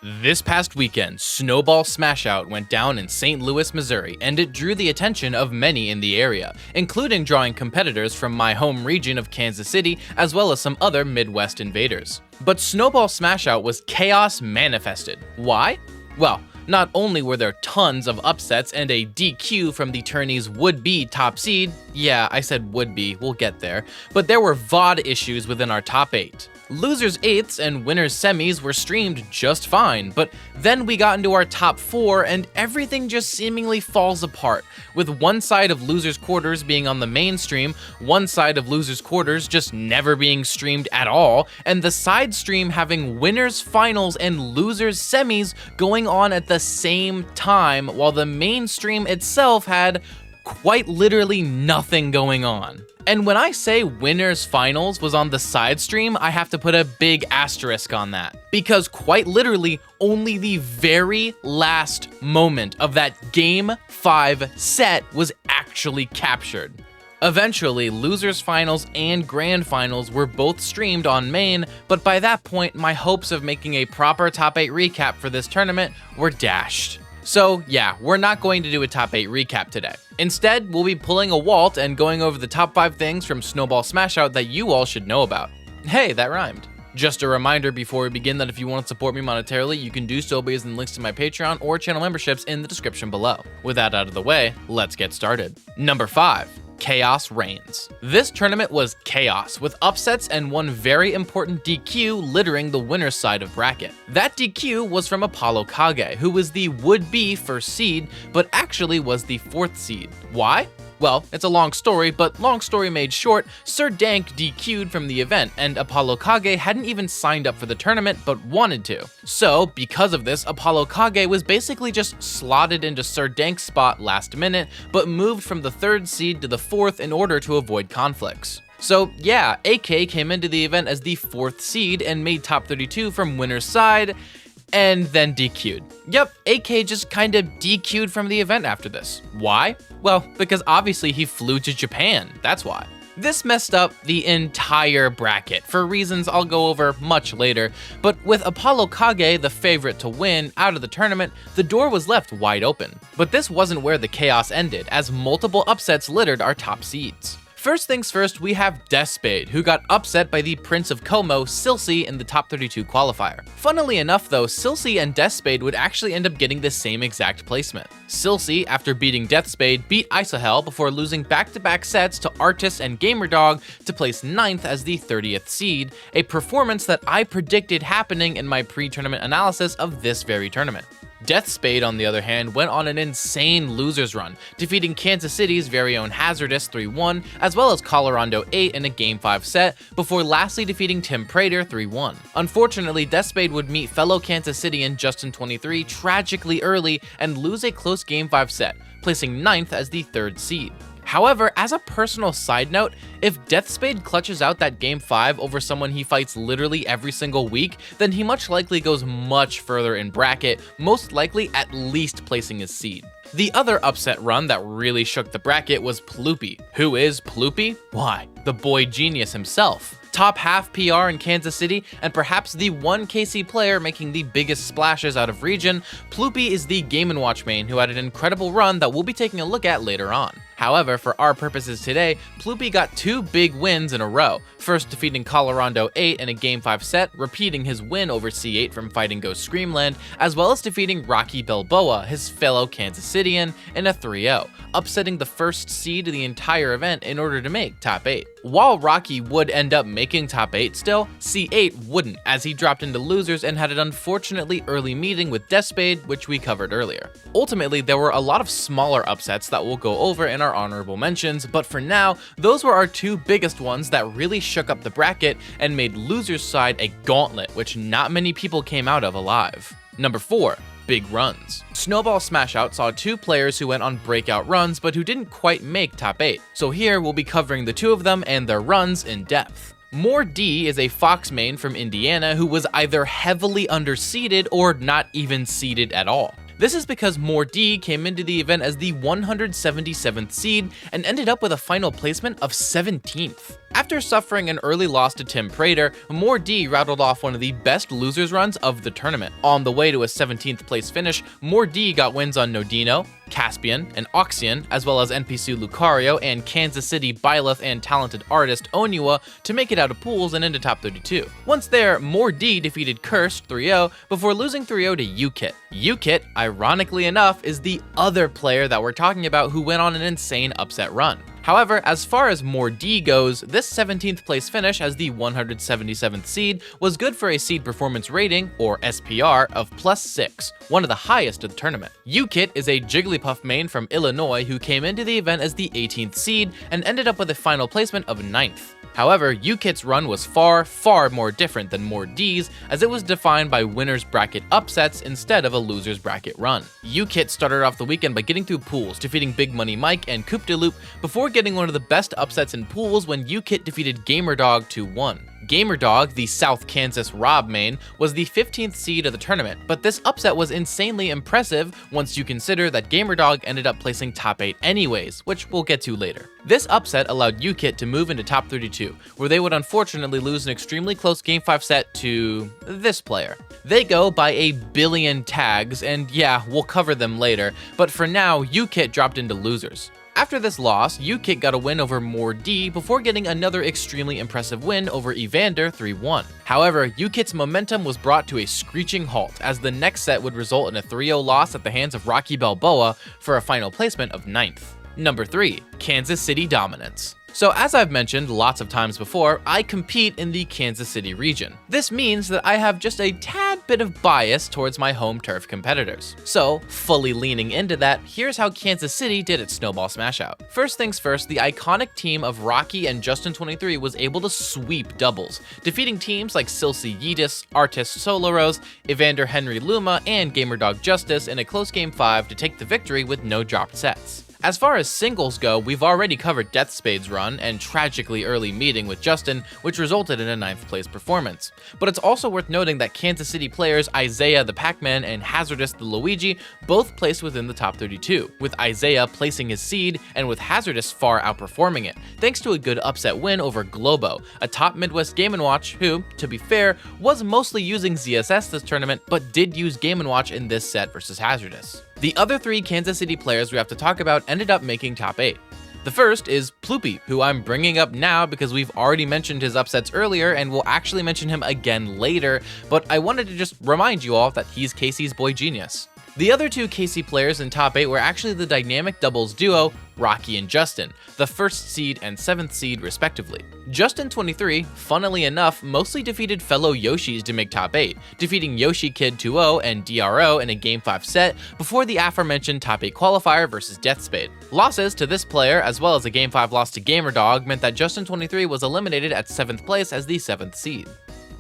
This past weekend, Snowball Smashout went down in St. Louis, Missouri, and it drew the attention of many in the area, including drawing competitors from my home region of Kansas City, as well as some other Midwest invaders. But Snowball Smashout was chaos manifested. Why? Well, not only were there tons of upsets and a DQ from the tourney's would-be top seed, yeah, I said would-be, we'll get there, but there were VOD issues within our top 8. Losers 8ths and winners semis were streamed just fine, but then we got into our top 4 and everything just seemingly falls apart, with one side of losers quarters being on the main stream, one side of losers quarters just never being streamed at all, and the side stream having winners finals and losers semis going on at the same time, while the main stream itself had quite literally nothing going on. And when I say winners finals was on the side stream, I have to put a big asterisk on that, because quite literally only the very last moment of that game 5 set was actually captured. Eventually, losers finals and grand finals were both streamed on main, but by that point my hopes of making a proper top 8 recap for this tournament were dashed. So yeah, we're not going to do a top 8 recap today. Instead, we'll be pulling a Walt and going over the top 5 things from Snowball Smashout that you all should know about. Hey, that rhymed. Just a reminder before we begin that if you want to support me monetarily, you can do so by using the links to my Patreon or channel memberships in the description below. With that out of the way, let's get started. Number 5. Chaos reigns. This tournament was chaos, with upsets and one very important DQ littering the winner's side of bracket. That DQ was from Apollo Kage, who was the would-be first seed, but actually was the 4th seed. Why? Well, it's a long story, but long story made short, Sir Dank DQ'd from the event, and Apollo Kage hadn't even signed up for the tournament, but wanted to. So, because of this, Apollo Kage was basically just slotted into Sir Dank's spot last minute, but moved from the 3rd seed to the 4th in order to avoid conflicts. So yeah, AK came into the event as the 4th seed and made top 32 from winner's side, and then DQ'd. Yep, AK just kind of DQ'd from the event after this. Why? Well, because obviously he flew to Japan, that's why. This messed up the entire bracket, for reasons I'll go over much later, but with Apollo Kage the favorite to win out of the tournament, the door was left wide open. But this wasn't where the chaos ended, as multiple upsets littered our top seeds. First things first, we have Deathspade, who got upset by the Prince of Como, Silsey, in the top 32 qualifier. Funnily enough though, Silsey and Deathspade would actually end up getting the same exact placement. Silsey, after beating Deathspade, beat Isohel before losing back-to-back sets to Artis and Gamerdog to place 9th as the 30th seed, a performance that I predicted happening in my pre-tournament analysis of this very tournament. Deathspade, on the other hand, went on an insane losers run, defeating Kansas City's very own Hazardous 3-1, as well as Colorado 8 in a Game 5 set, before lastly defeating Tim Prater 3-1. Unfortunately, Deathspade would meet fellow Kansas Cityan Justin 23 tragically early and lose a close Game 5 set, placing 9th as the 3rd seed. However, as a personal side note, if Deathspade clutches out that Game 5 over someone he fights literally every single week, then he much likely goes much further in bracket, most likely at least placing his seed. The other upset run that really shook the bracket was Ploopy. Who is Ploopy? Why, the boy genius himself. Top half PR in Kansas City, and perhaps the one KC player making the biggest splashes out of region, Ploopy is the Game & Watch main who had an incredible run that we'll be taking a look at later on. However, for our purposes today, Ploopy got 2 big wins in a row, first defeating Colorado 8 in a Game 5 set, repeating his win over C8 from fighting Ghost Screamland, as well as defeating Rocky Balboa, his fellow Kansas Cityan, in a 3-0, upsetting the 1st seed of the entire event in order to make top 8. While Rocky would end up making top 8 still, C8 wouldn't, as he dropped into losers and had an unfortunately early meeting with Deathspade, which we covered earlier. Ultimately, there were a lot of smaller upsets that we'll go over in our honorable mentions, but for now, those were our 2 biggest ones that really shook up the bracket and made losers side a gauntlet, which not many people came out of alive. Number 4. Big runs. Snowball Smashout saw 2 players who went on breakout runs but who didn't quite make top 8, so here we'll be covering the 2 of them and their runs in depth. More D is a Fox main from Indiana who was either heavily underseeded or not even seeded at all. This is because More D came into the event as the 177th seed and ended up with a final placement of 17th. After After suffering an early loss to Tim Prater, More D rattled off one of the best losers runs of the tournament. On the way to a 17th place finish, More D got wins on Nodino, Caspian, and Oxian, as well as NPC Lucario and Kansas City Byleth and talented artist Onua to make it out of pools and into top 32. Once there, More D defeated Cursed 3-0 before losing 3-0 to UKIT. UKIT, ironically enough, is the other player that we're talking about who went on an insane upset run. However, as far as More D goes, this 17th place finish as the 177th seed was good for a seed performance rating, or SPR, of +6, one of the highest of the tournament. UKIT is a Jigglypuff main from Illinois who came into the event as the 18th seed and ended up with a final placement of 9th. However, UKIT's run was far more different than More D's, as it was defined by winner's bracket upsets instead of a loser's bracket run. UKIT started off the weekend by getting through pools, defeating Big Money Mike and Coupe de Loop before getting one of the best upsets in pools when UKIT defeated Gamerdog 2-1. Gamerdog, the South Kansas Rob main, was the 15th seed of the tournament, but this upset was insanely impressive once you consider that Gamerdog ended up placing top 8 anyways, which we'll get to later. This upset allowed UKIT to move into top 32, where they would unfortunately lose an extremely close Game 5 set to this player. They go by a billion tags, and yeah, we'll cover them later, but for now, UKIT dropped into losers. After this loss, UKIT got a win over More D before getting another extremely impressive win over Evander 3-1. However, UKIT's momentum was brought to a screeching halt as the next set would result in a 3-0 loss at the hands of Rocky Balboa for a final placement of 9th. Number 3. Kansas City Dominance. So as I've mentioned lots of times before, I compete in the Kansas City region. This means that I have just a tad bit of bias towards my home turf competitors. So, fully leaning into that, here's how Kansas City did its Snowball Smashout. First things first, the iconic team of Rocky and Justin23 was able to sweep doubles, defeating teams like Silsey Yeetus, Artist Solarose, Evander Henry Luma, and Gamerdog Justice in a close Game 5 to take the victory with no dropped sets. As far as singles go, we've already covered Deathspade's run and tragically early meeting with Justin, which resulted in a 9th place performance. But it's also worth noting that Kansas City players Isaiah the Pac-Man and Hazardous the Luigi both placed within the top 32, with Isaiah placing his seed and with Hazardous far outperforming it, thanks to a good upset win over Globo, a top Midwest Game & Watch who, to be fair, was mostly using ZSS this tournament, but did use Game & Watch in this set versus Hazardous. The other 3 Kansas City players we have to talk about ended up making top 8. The first is Ploopy, who I'm bringing up now because we've already mentioned his upsets earlier and we'll actually mention him again later, but I wanted to just remind you all that he's Casey's boy genius. The other 2 KC players in top 8 were actually the dynamic doubles duo, Rocky and Justin, the 1st seed and 7th seed respectively. Justin23, funnily enough, mostly defeated fellow Yoshis to make top 8, defeating Yoshi Kid 2-0 and DRO in a Game 5 set before the aforementioned top 8 qualifier versus Deathspade. Losses to this player, as well as a Game 5 loss to Gamerdog, meant that Justin23 was eliminated at 7th place as the 7th seed.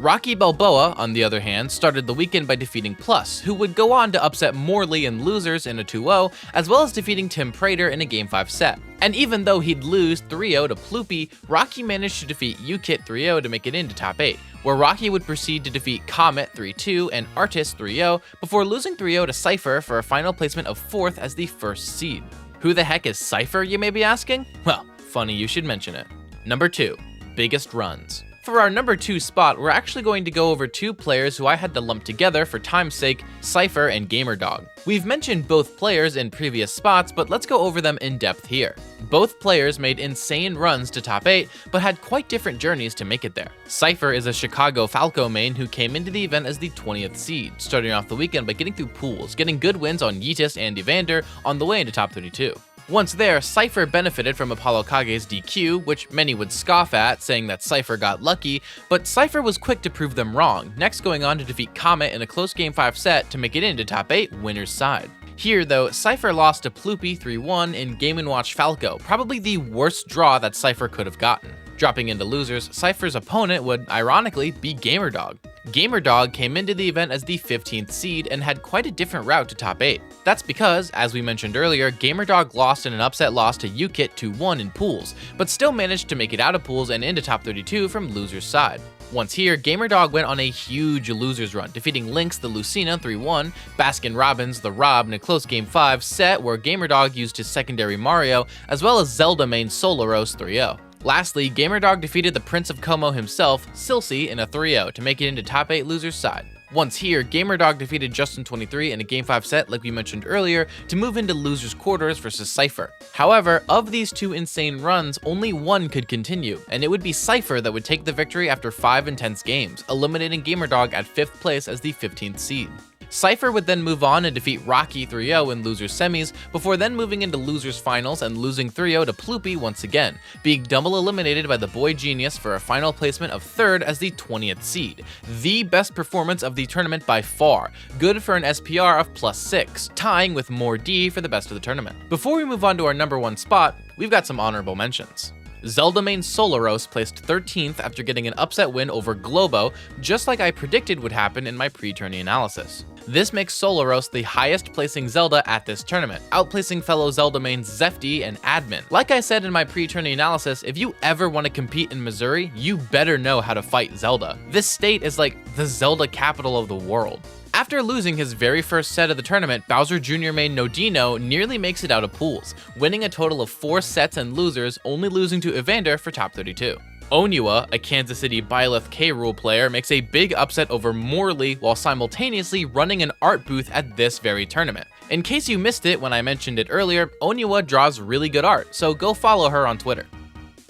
Rocky Balboa, on the other hand, started the weekend by defeating Plus, who would go on to upset Morley and Losers in a 2-0, as well as defeating Tim Prater in a Game 5 set. And even though he'd lose 3-0 to Ploopy, Rocky managed to defeat UKIT 3-0 to make it into top 8, where Rocky would proceed to defeat Comet 3-2 and Artist 3-0 before losing 3-0 to Cypher for a final placement of 4th as the 1st seed. Who the heck is Cypher, you may be asking? Well, funny you should mention it. Number 2. Biggest runs. For our number 2 spot, we're actually going to go over 2 players who I had to lump together for time's sake, Cypher and Gamerdog. We've mentioned both players in previous spots, but let's go over them in depth here. Both players made insane runs to top 8, but had quite different journeys to make it there. Cypher is a Chicago Falco main who came into the event as the 20th seed, starting off the weekend by getting through pools, getting good wins on Yeetus and Evander on the way into top 32. Once there, Cypher benefited from Apollo Kage's DQ, which many would scoff at, saying that Cypher got lucky, but Cypher was quick to prove them wrong, next going on to defeat Comet in a close Game 5 set to make it into top 8, winner's side. Here, though, Cypher lost to Ploopy 3-1 in Game & Watch Falco, probably the worst draw that Cypher could have gotten. Dropping into losers, Cypher's opponent would, ironically, be Gamerdog. Gamerdog came into the event as the 15th seed and had quite a different route to top 8. That's because, as we mentioned earlier, Gamerdog lost in an upset loss to UKIT 2-1 in pools, but still managed to make it out of pools and into top 32 from loser's side. Once here, Gamerdog went on a huge losers run, defeating Lynx the Lucina 3-1, Baskin Robbins the Rob in a close Game 5 set where Gamerdog used his secondary Mario, as well as Zelda main Solarose 3-0. Lastly, Gamerdog defeated the Prince of Como himself, Silsey, in a 3-0 to make it into top 8 losers side. Once here, Gamerdog defeated Justin23 in a Game 5 set like we mentioned earlier to move into losers quarters versus Cypher. However, of these two insane runs, only one could continue, and it would be Cypher that would take the victory after 5 intense games, eliminating Gamerdog at 5th place as the 15th seed. Cypher would then move on and defeat Rocky 3-0 in losers semis, before then moving into losers finals and losing 3-0 to Ploopy once again, being double eliminated by the Boy Genius for a final placement of 3rd as the 20th seed. The best performance of the tournament by far, good for an SPR of +6, tying with More D for the best of the tournament. Before we move on to our number 1 spot, we've got some honorable mentions. Zelda main Solaros placed 13th after getting an upset win over Globo, just like I predicted would happen in my pre-tourney analysis. This makes Solaros the highest placing Zelda at this tournament, outplacing fellow Zelda mains Zefty and Admin. Like I said in my pre-tourney analysis, if you ever want to compete in Missouri, you better know how to fight Zelda. This state is like the Zelda capital of the world. After losing his very first set of the tournament, Bowser Jr. main Nodino nearly makes it out of pools, winning a total of 4 sets and losers, only losing to Evander for top 32. Onua, a Kansas City Byleth K-Rule player, makes a big upset over Morley while simultaneously running an art booth at this very tournament. In case you missed it when I mentioned it earlier, Onua draws really good art, so go follow her on Twitter.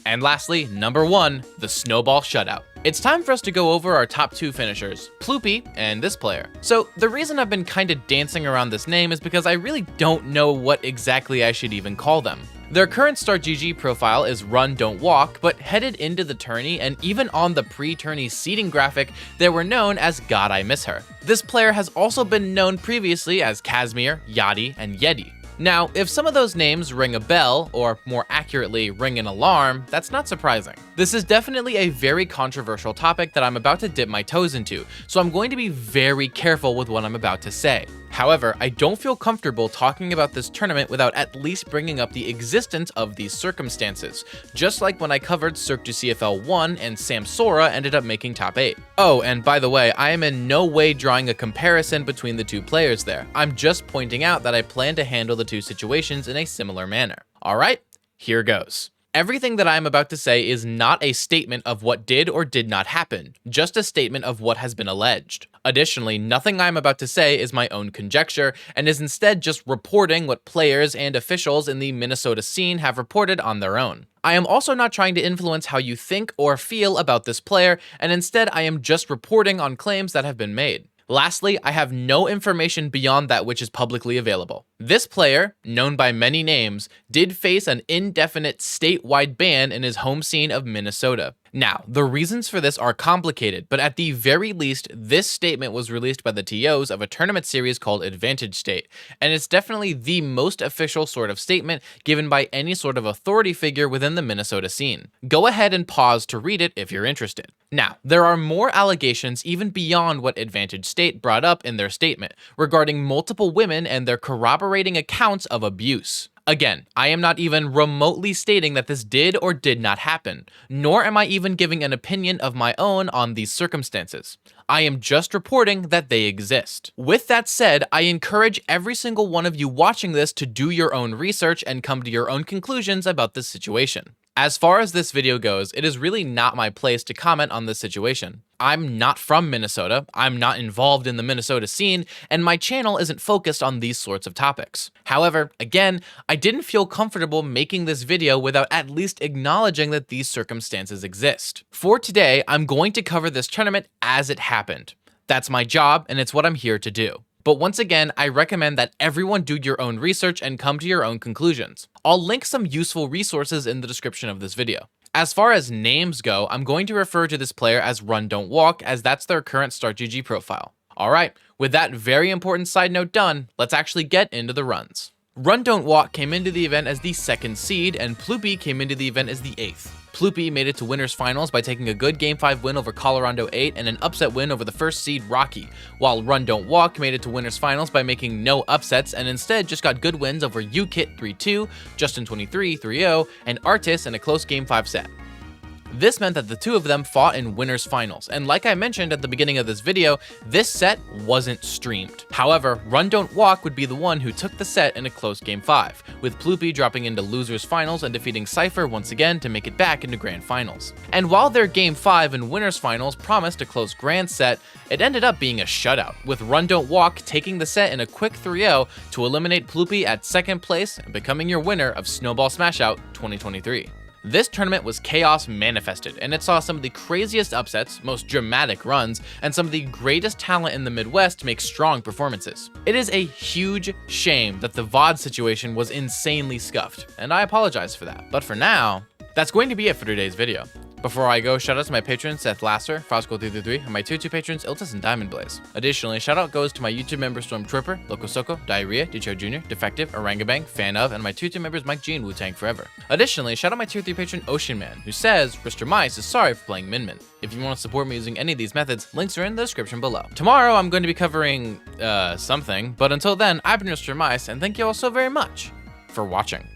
And lastly, number 1, the Snowball Shutout. It's time for us to go over our top 2 finishers, Ploopy and this player. So the reason I've been kinda dancing around this name is because I really don't know what exactly I should even call them. Their current StartGG profile is Run Don't Walk, but headed into the tourney and even on the pre-tourney seeding graphic, they were known as God I Miss Her. This player has also been known previously as Casimir, Yachty, and Yeti. Now, if some of those names ring a bell, or more accurately, ring an alarm, that's not surprising. This is definitely a very controversial topic that I'm about to dip my toes into, so I'm going to be very careful with what I'm about to say. However, I don't feel comfortable talking about this tournament without at least bringing up the existence of these circumstances, just like when I covered Cirque du CFL 1 and Samsora ended up making top 8. Oh, and by the way, I am in no way drawing a comparison between the two players there. I'm just pointing out that I plan to handle the two situations in a similar manner. Alright, here goes. Everything that I'm about to say is not a statement of what did or did not happen, just a statement of what has been alleged. Additionally, nothing I'm about to say is my own conjecture, and is instead just reporting what players and officials in the Minnesota scene have reported on their own. I am also not trying to influence how you think or feel about this player, and instead I am just reporting on claims that have been made. Lastly, I have no information beyond that which is publicly available. This player, known by many names, did face an indefinite statewide ban in his home scene of Minnesota. Now, the reasons for this are complicated, but at the very least, this statement was released by the TOs of a tournament series called Advantage State, and it's definitely the most official sort of statement given by any sort of authority figure within the Minnesota scene. Go ahead and pause to read it if you're interested. Now, there are more allegations even beyond what Advantage State brought up in their statement, regarding multiple women and their corroborating accounts of abuse. Again, I am not even remotely stating that this did or did not happen, nor am I even giving an opinion of my own on these circumstances. I am just reporting that they exist. With that said, I encourage every single one of you watching this to do your own research and come to your own conclusions about this situation. As far as this video goes, it is really not my place to comment on this situation. I'm not from Minnesota, I'm not involved in the Minnesota scene, and my channel isn't focused on these sorts of topics. However, again, I didn't feel comfortable making this video without at least acknowledging that these circumstances exist. For today, I'm going to cover this tournament as it happened. That's my job, and it's what I'm here to do. But once again, I recommend that everyone do your own research and come to your own conclusions. I'll link some useful resources in the description of this video. As far as names go, I'm going to refer to this player as Run Don't Walk, as that's their current StartGG profile. Alright, with that very important side note done, let's actually get into the runs. Run Don't Walk came into the event as the 2nd seed, and Ploopy came into the event as the 8th. Ploopy made it to winners finals by taking a good Game 5 win over Colorado 8 and an upset win over the 1st seed Rocky, while Run Don't Walk made it to winners finals by making no upsets and instead just got good wins over UKit 3-2, Justin23 3-0, and Artis in a close Game 5 set. This meant that the two of them fought in winners finals, and like I mentioned at the beginning of this video, this set wasn't streamed. However, Run Don't Walk would be the one who took the set in a close Game 5, with Ploopy dropping into losers finals and defeating Cypher once again to make it back into grand finals. And while their Game 5 and winners finals promised a close grand set, it ended up being a shutout, with Run Don't Walk taking the set in a quick 3-0 to eliminate Ploopy at second place and becoming your winner of Snowball Smashout 2023. This tournament was chaos manifested, and it saw some of the craziest upsets, most dramatic runs, and some of the greatest talent in the Midwest make strong performances. It is a huge shame that the VOD situation was insanely scuffed, and I apologize for that. But for now, that's going to be it for today's video. Before I go, shout out to my patrons Seth Lasser, Frosco333, and my tier 2 patrons Iltis and Diamond Blaze. Additionally, shout out goes to my YouTube members Stormtrooper, Loco Soco, Diarrhea, Dicho Jr., Defective, Orangabang, Fan of, and my tier 2 members Mike G and Wu-Tang Forever. Additionally, shout out my tier 3 patron Ocean Man, who says Mr. Mice is sorry for playing Min Min. If you want to support me using any of these methods, links are in the description below. Tomorrow I'm going to be covering something, but until then, I've been Mr. Mice, and thank you all so very much for watching.